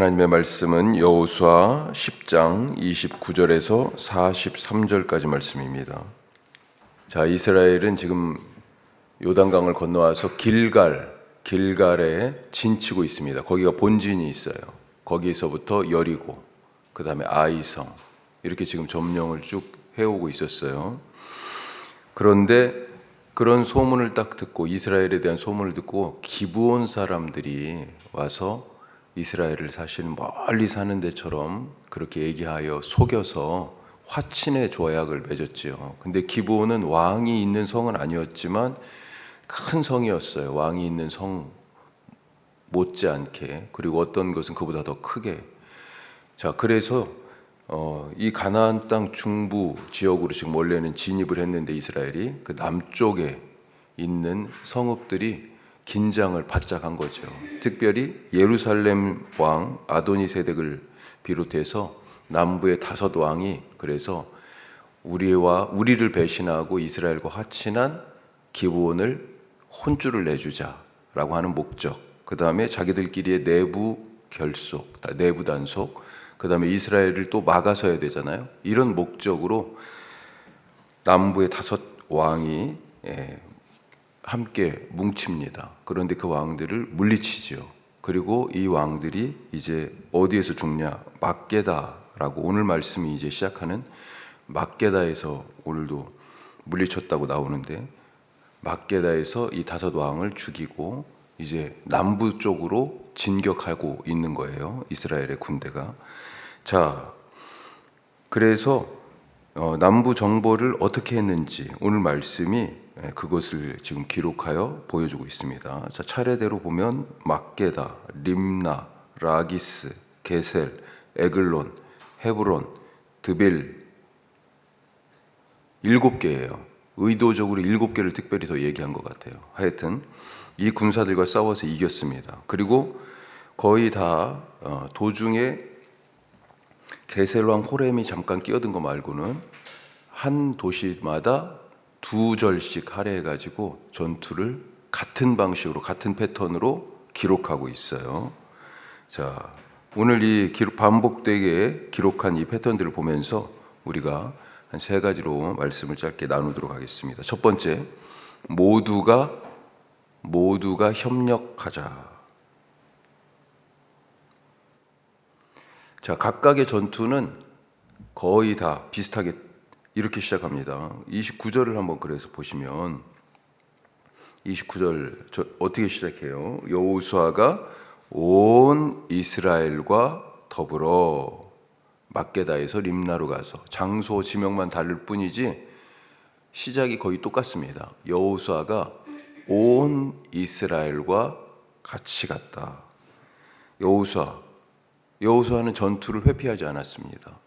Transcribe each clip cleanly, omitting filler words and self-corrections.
하나님의 말씀은 여호수아 10장 29절에서 43절까지 말씀입니다. 자, 이스라엘은 지금 요단강을 건너와서 길갈에 진치고 있습니다. 거기가 본진이 있어요. 거기서부터 여리고, 그 다음에 아이성, 이렇게 지금 점령을 쭉 해오고 있었어요. 그런데 그런 소문을 딱 듣고, 이스라엘에 대한 소문을 듣고 기브온 사람들이 와서 이스라엘을 사실 멀리 사는 데처럼 그렇게 얘기하여 속여서 화친의 조약을 맺었지요. 근데 기브온은 왕이 있는 성은 아니었지만 큰 성이었어요. 왕이 있는 성 못지않게, 그리고 어떤 것은 그보다 더 크게. 자, 그래서 이 가나안 땅 중부 지역으로 지금 원래는 진입을 했는데, 이스라엘이 그 남쪽에 있는 성읍들이 긴장을 바짝 한 거죠. 특별히 예루살렘 왕 아도니세덱을 비롯해서 남부의 5 왕이 그래서 우리를 배신하고 이스라엘과 화친한 기브온을 혼쭐을 내주자라고 하는 목적, 그 다음에 자기들끼리의 내부 결속, 내부 단속, 그 다음에 이스라엘을 또 막아서야 되잖아요. 이런 목적으로 남부의 5 왕이 함께 뭉칩니다. 그런데 그 왕들을 물리치죠. 그리고 이 왕들이 이제 어디에서 죽냐? 막게다라고, 오늘 말씀이 이제 시작하는 막게다에서 오늘도 물리쳤다고 나오는데, 막게다에서 이 5 왕을 죽이고 이제 남부 쪽으로 진격하고 있는 거예요. 이스라엘의 군대가. 자, 그래서 남부 정벌을 어떻게 했는지 오늘 말씀이 그것을 지금 기록하여 보여주고 있습니다. 자, 차례대로 보면 막게다, 림나, 라기스, 게셀, 에글론, 헤브론, 드빌, 7개예요. 의도적으로 7개를 특별히 더 얘기한 것 같아요. 하여튼 이 군사들과 싸워서 이겼습니다. 그리고 거의 다 도중에 게셀왕 호렘이 잠깐 끼어든 거 말고는 한 도시마다 2절씩 할애해가지고 전투를 같은 방식으로, 같은 패턴으로 기록하고 있어요. 자, 오늘 이 반복되게 기록한 이 패턴들을 보면서 우리가 한 3가지로 말씀을 짧게 나누도록 하겠습니다. 첫 번째, 모두가 협력하자. 자, 각각의 전투는 거의 다 비슷하게 이렇게 시작합니다. 29절을 한번 그래서 보시면 29절 어떻게 시작해요? 여호수아가 온 이스라엘과 더불어 막게다에서 림나로 가서, 장소 지명만 다를 뿐이지 시작이 거의 똑같습니다. 여호수아가 온 이스라엘과 같이 갔다. 여호수아는 전투를 회피하지 않았습니다.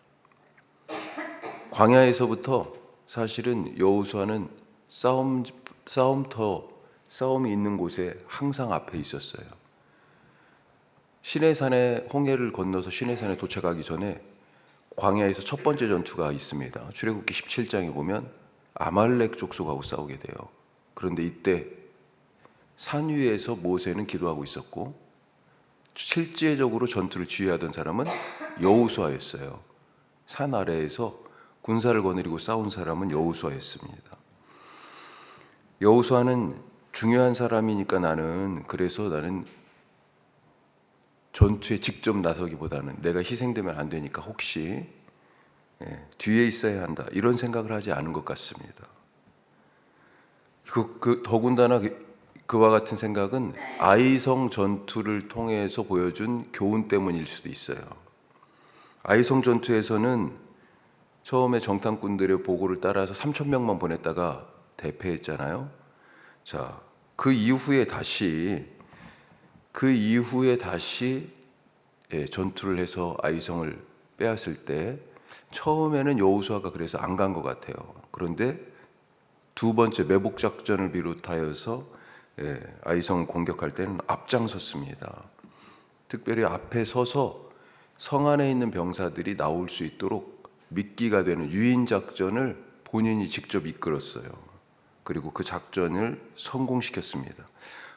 광야에서부터 사실은 여호수아는 싸움이 있는 곳에 항상 앞에 있었어요. 시내산에, 홍해를 건너서 시내산에 도착하기 전에 광야에서 첫 번째 전투가 있습니다. 출애굽기 17장에 보면 아말렉 족속하고 싸우게 돼요. 그런데 이때 산 위에서 모세는 기도하고 있었고, 실제적으로 전투를 지휘하던 사람은 여호수아였어요. 산 아래에서 군사를 거느리고 싸운 사람은 여호수아였습니다. 여호수아는 중요한 사람이니까 나는 전투에 직접 나서기보다는 내가 희생되면 안 되니까 혹시 뒤에 있어야 한다, 이런 생각을 하지 않은 것 같습니다. 더군다나 그와 같은 생각은 아이성 전투를 통해서 보여준 교훈 때문일 수도 있어요. 아이성 전투에서는 처음에 정탐꾼들의 보고를 따라서 3,000명만 보냈다가 대패했잖아요. 자, 그 이후에 다시 전투를 해서 아이성을 빼앗을 때 처음에는 여호수아가 그래서 안 간 것 같아요. 그런데 2번째 매복 작전을 비롯하여서 아이성을 공격할 때는 앞장섰습니다. 특별히 앞에 서서 성 안에 있는 병사들이 나올 수 있도록 미끼가 되는 유인 작전을 본인이 직접 이끌었어요. 그리고 그 작전을 성공시켰습니다.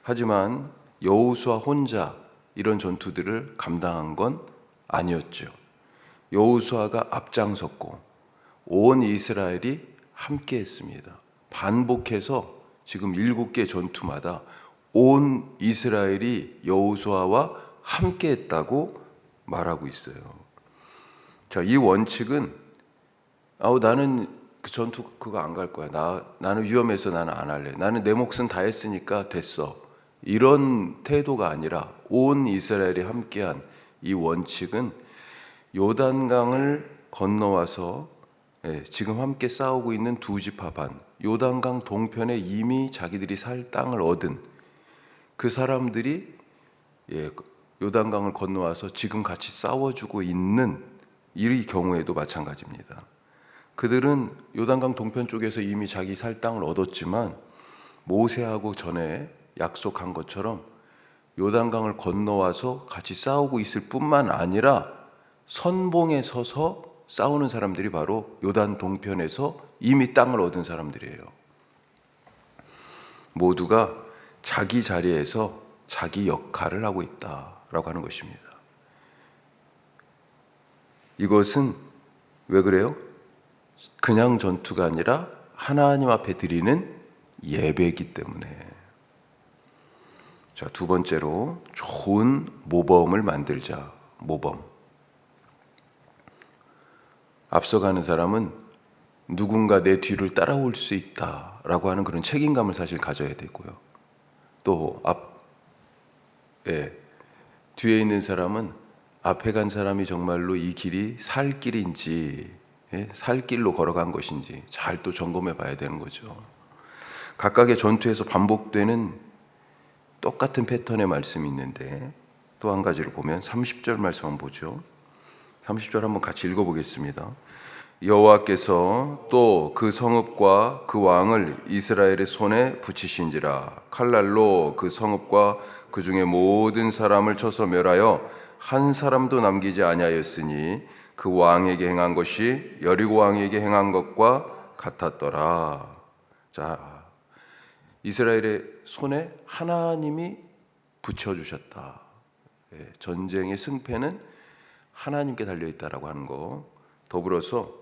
하지만 여호수아 혼자 이런 전투들을 감당한 건 아니었죠. 여호수아가 앞장섰고 온 이스라엘이 함께 했습니다. 반복해서 지금 7개 전투마다 온 이스라엘이 여호수아와 함께 했다고 말하고 있어요. 자, 이 원칙은 나는 그 전투 그거 안 갈 거야. 나는 위험해서 나는 안 할래. 나는 내 몫은 다 했으니까 됐어. 이런 태도가 아니라 온 이스라엘이 함께한 이 원칙은 요단강을 건너와서 지금 함께 싸우고 있는 두 지파 반, 요단강 동편에 이미 자기들이 살 땅을 얻은 그 사람들이 요단강을 건너와서 지금 같이 싸워주고 있는 이 경우에도 마찬가지입니다. 그들은 요단강 동편 쪽에서 이미 자기 살 땅을 얻었지만 모세하고 전에 약속한 것처럼 요단강을 건너와서 같이 싸우고 있을 뿐만 아니라 선봉에 서서 싸우는 사람들이 바로 요단 동편에서 이미 땅을 얻은 사람들이에요. 모두가 자기 자리에서 자기 역할을 하고 있다라고 하는 것입니다. 이것은 왜 그래요? 그냥 전투가 아니라 하나님 앞에 드리는 예배이기 때문에. 자, 두 번째로 좋은 모범을 만들자. 모범. 앞서가는 사람은 누군가 내 뒤를 따라올 수 있다라고 하는 그런 책임감을 사실 가져야 되고요. 또 뒤에 있는 사람은 앞에 간 사람이 정말로 이 길이 살 길인지, 살 길로 걸어간 것인지 잘 또 점검해 봐야 되는 거죠. 각각의 전투에서 반복되는 똑같은 패턴의 말씀이 있는데 또 한 가지를 보면 30절 말씀 한번 보죠. 30절 한번 같이 읽어보겠습니다. 여호와께서 또 그 성읍과 그 왕을 이스라엘의 손에 붙이신지라. 칼날로 그 성읍과 그 중에 모든 사람을 쳐서 멸하여 한 사람도 남기지 아니하였으니 그 왕에게 행한 것이 여리고 왕에게 행한 것과 같았더라. 자, 이스라엘의 손에 하나님이 붙여주셨다. 전쟁의 승패는 하나님께 달려있다라고 하는 거. 더불어서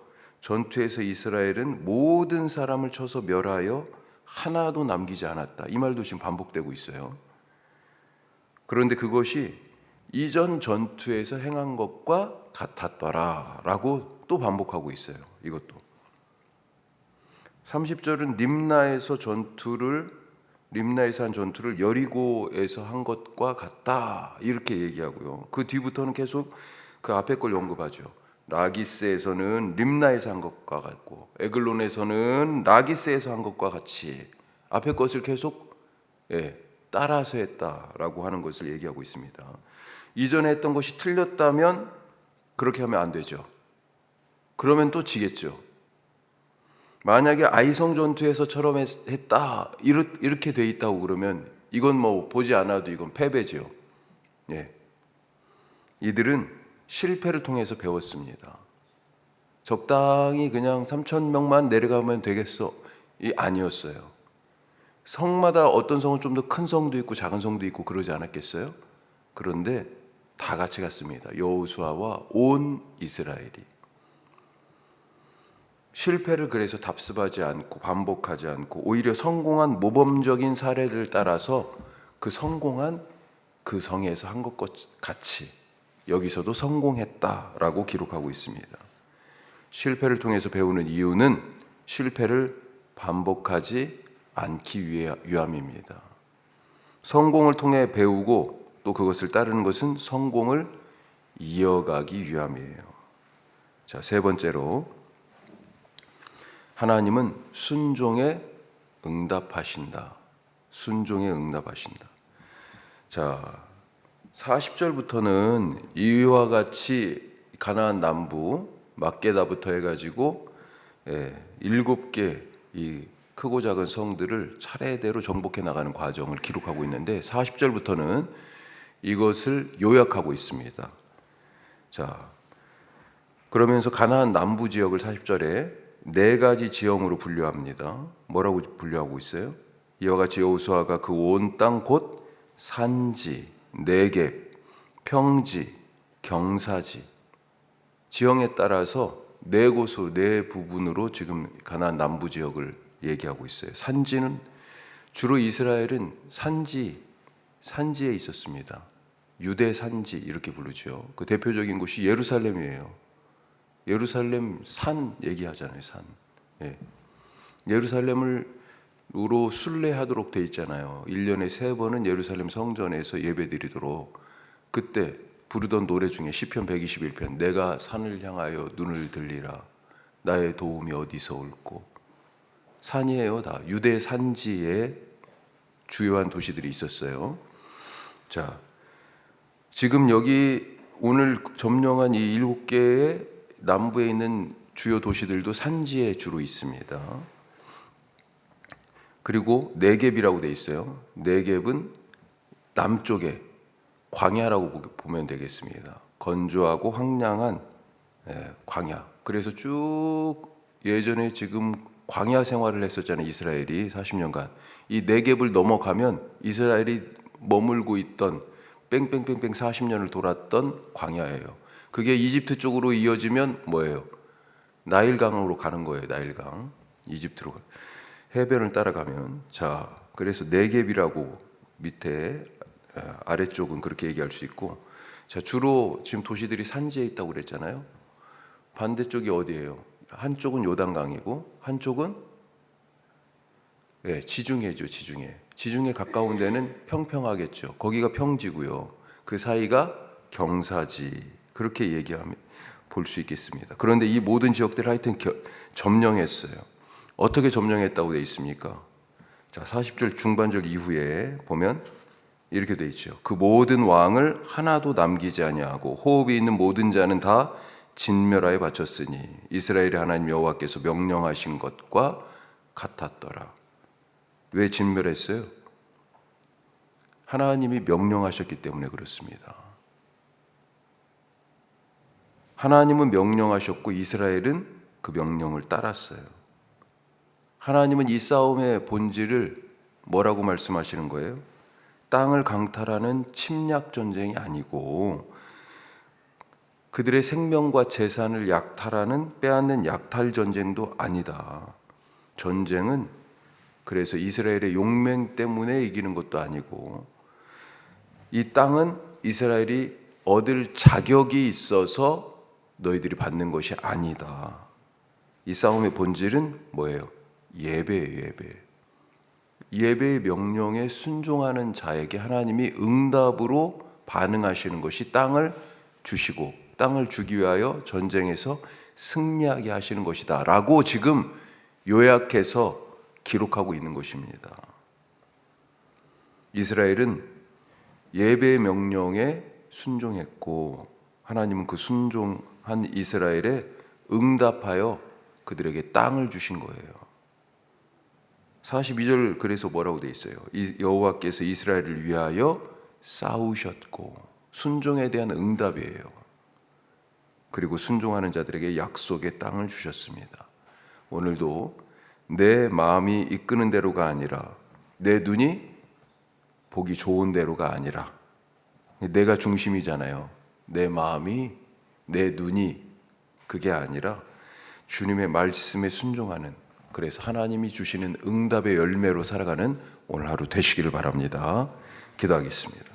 전투에서 이스라엘은 모든 사람을 쳐서 멸하여 하나도 남기지 않았다. 이 말도 지금 반복되고 있어요. 그런데 그것이 이전 전투에서 행한 것과 같았더라 라고 또 반복하고 있어요. 이것도 30절은 림나에서 한 전투를 여리고에서 한 것과 같다 이렇게 얘기하고요. 그 뒤부터는 계속 그 앞에 걸 언급하죠. 라기스에서는 림나에서 한 것과 같고 에글론에서는 라기스에서 한 것과 같이 앞에 것을 계속 따라서 했다라고 하는 것을 얘기하고 있습니다. 이전에 했던 것이 틀렸다면 그렇게 하면 안 되죠. 그러면 또 지겠죠. 만약에 아이성 전투에서처럼 했다 이렇게 돼 있다고 그러면 이건 뭐 보지 않아도 이건 패배죠. 이들은 실패를 통해서 배웠습니다. 적당히 그냥 3,000명만 내려가면 되겠어. 이 아니었어요. 성마다 어떤 성은 좀 더 큰 성도 있고 작은 성도 있고 그러지 않았겠어요? 그런데 다 같이 갔습니다. 여호수아와 온 이스라엘이. 실패를 그래서 답습하지 않고 반복하지 않고 오히려 성공한 모범적인 사례를 따라서 그 성공한 그 성에서 한 것과 같이 여기서도 성공했다라고 기록하고 있습니다. 실패를 통해서 배우는 이유는 실패를 반복하지 않기 위함입니다. 성공을 통해 배우고 또 그것을 따르는 것은 성공을 이어가기 위함이에요. 자, 세 번째로 하나님은 순종에 응답하신다. 순종에 응답하신다. 자, 40절부터는 이와 같이 가나안 남부 막게다부터 해가지고 7개 이 크고 작은 성들을 차례대로 정복해 나가는 과정을 기록하고 있는데 40절부터는 이것을 요약하고 있습니다. 자, 그러면서 가나안 남부 지역을 40절에 4가지 지형으로 분류합니다. 뭐라고 분류하고 있어요? 이와 같이 여호수아가 그 온 땅 곧 산지, 네겝, 평지, 경사지, 지형에 따라서 네 곳으로, 네 부분으로 지금 가나안 남부 지역을 얘기하고 있어요. 산지는 주로 이스라엘은 산지에 있었습니다. 유대 산지 이렇게 부르죠. 그 대표적인 곳이 예루살렘이에요. 예루살렘 산 얘기하잖아요. 산. 예. 예루살렘으로 순례하도록 돼 있잖아요. 1년에 3번은 예루살렘 성전에서 예배드리도록. 그때 부르던 노래 중에 시편 121편, 내가 산을 향하여 눈을 들리라. 나의 도움이 어디서 올꼬. 산이에요. 다 유대 산지에 주요한 도시들이 있었어요. 자, 지금 여기 오늘 점령한 이 7개의 남부에 있는 주요 도시들도 산지에 주로 있습니다. 그리고 네겝이라고 돼 있어요. 네겝은 남쪽에 광야라고 보면 되겠습니다. 건조하고 황량한 광야. 그래서 쭉 예전에 지금 광야 생활을 했었잖아요. 이스라엘이 40년간. 이 네겝을 넘어가면 이스라엘이 머물고 있던 뺑뺑뺑뺑 40년을 돌았던 광야예요. 그게 이집트 쪽으로 이어지면 뭐예요? 나일강으로 가는 거예요. 나일강. 이집트로. 해변을 따라가면. 자, 그래서 네겝이라고 밑에 아래쪽은 그렇게 얘기할 수 있고, 자, 주로 지금 도시들이 산지에 있다고 그랬잖아요. 반대쪽이 어디예요? 한쪽은 요단강이고 한쪽은 지중해죠. 지중해 가까운 데는 평평하겠죠. 거기가 평지고요. 그 사이가 경사지. 그렇게 얘기하면 볼 수 있겠습니다. 그런데 이 모든 지역들을 하여튼 점령했어요. 어떻게 점령했다고 되어 있습니까? 자, 40절 중반절 이후에 보면 이렇게 되어 있죠. 그 모든 왕을 하나도 남기지 아니하고 호흡이 있는 모든 자는 다 진멸하여 바쳤으니 이스라엘의 하나님 여호와께서 명령하신 것과 같았더라. 왜 진멸했어요? 하나님이 명령하셨기 때문에 그렇습니다. 하나님은 명령하셨고 이스라엘은 그 명령을 따랐어요. 하나님은 이 싸움의 본질을 뭐라고 말씀하시는 거예요? 땅을 강탈하는 침략 전쟁이 아니고 그들의 생명과 재산을 약탈하는 빼앗는 약탈 전쟁도 아니다. 전쟁은 그래서 이스라엘의 용맹 때문에 이기는 것도 아니고 이 땅은 이스라엘이 얻을 자격이 있어서 너희들이 받는 것이 아니다. 이 싸움의 본질은 뭐예요? 예배예요. 예배의 명령에 순종하는 자에게 하나님이 응답으로 반응하시는 것이 땅을 주시고 땅을 주기 위하여 전쟁에서 승리하게 하시는 것이다 라고 지금 요약해서 기록하고 있는 것입니다. 이스라엘은 예배의 명령에 순종했고 하나님은 그 순종한 이스라엘에 응답하여 그들에게 땅을 주신 거예요. 42절 그래서 뭐라고 돼 있어요? 여호와께서 이스라엘을 위하여 싸우셨고 순종에 대한 응답이에요. 그리고 순종하는 자들에게 약속의 땅을 주셨습니다. 오늘도 내 마음이 이끄는 대로가 아니라 내 눈이 보기 좋은 대로가 아니라 내가 중심이잖아요. 내 마음이 내 눈이 그게 아니라 주님의 말씀에 순종하는 그래서 하나님이 주시는 응답의 열매로 살아가는 오늘 하루 되시기를 바랍니다. 기도하겠습니다.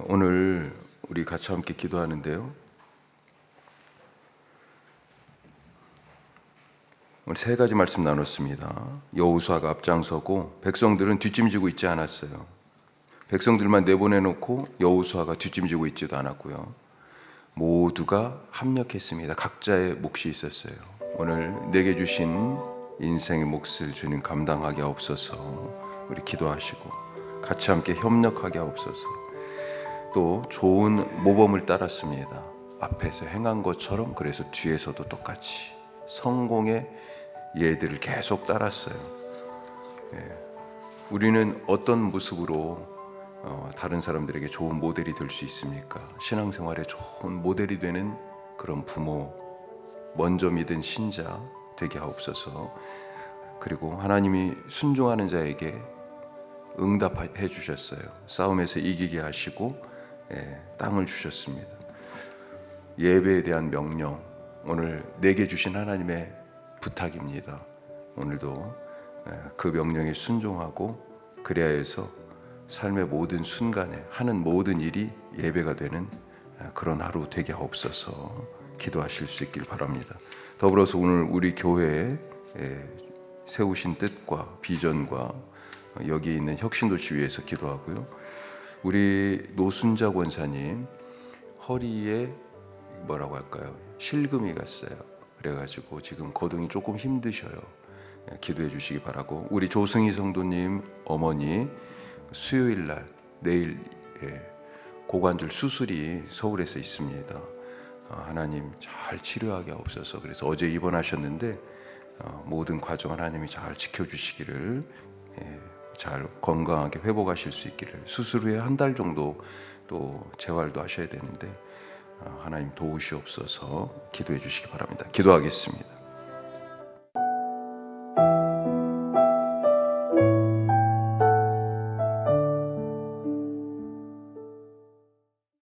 오늘 우리 같이 함께 기도하는데요. 오늘 3가지 말씀 나눴습니다. 여호수아가 앞장서고 백성들은 뒷짐지고 있지 않았어요. 백성들만 내보내놓고 여호수아가 뒷짐지고 있지도 않았고요. 모두가 합력했습니다. 각자의 몫이 있었어요. 오늘 내게 주신 인생의 몫을 주님 감당하게 하옵소서. 우리 기도하시고 같이 함께 협력하게 하옵소서. 또 좋은 모범을 따랐습니다. 앞에서 행한 것처럼 그래서 뒤에서도 똑같이 성공의 예들을 계속 따랐어요. 우리는 어떤 모습으로 다른 사람들에게 좋은 모델이 될 수 있습니까? 신앙생활에 좋은 모델이 되는 그런 부모, 먼저 믿은 신자 되게 하옵소서. 그리고 하나님이 순종하는 자에게 응답해 주셨어요. 싸움에서 이기게 하시고 땅을 주셨습니다. 예배에 대한 명령, 오늘 내게 주신 하나님의 부탁입니다. 오늘도 그 명령에 순종하고 그래야 해서 삶의 모든 순간에 하는 모든 일이 예배가 되는 그런 하루 되게 하옵소서. 기도하실 수 있길 바랍니다. 더불어서 오늘 우리 교회에 세우신 뜻과 비전과 여기 있는 혁신도시 위해서 기도하고요. 우리 노순자 권사님 허리에 뭐라고 할까요? 실금이 갔어요. 그래가지고 지금 거동이 조금 힘드셔요. 기도해 주시기 바라고, 우리 조승희 성도님 어머니 수요일 날 내일 고관절 수술이 서울에서 있습니다. 하나님 잘 치료하게 하옵소서. 그래서 어제 입원하셨는데 모든 과정 하나님이 잘 지켜주시기를, 잘 건강하게 회복하실 수 있기를, 수술 후에 한 달 정도 또 재활도 하셔야 되는데 하나님 도우시옵소서. 기도해 주시기 바랍니다. 기도하겠습니다.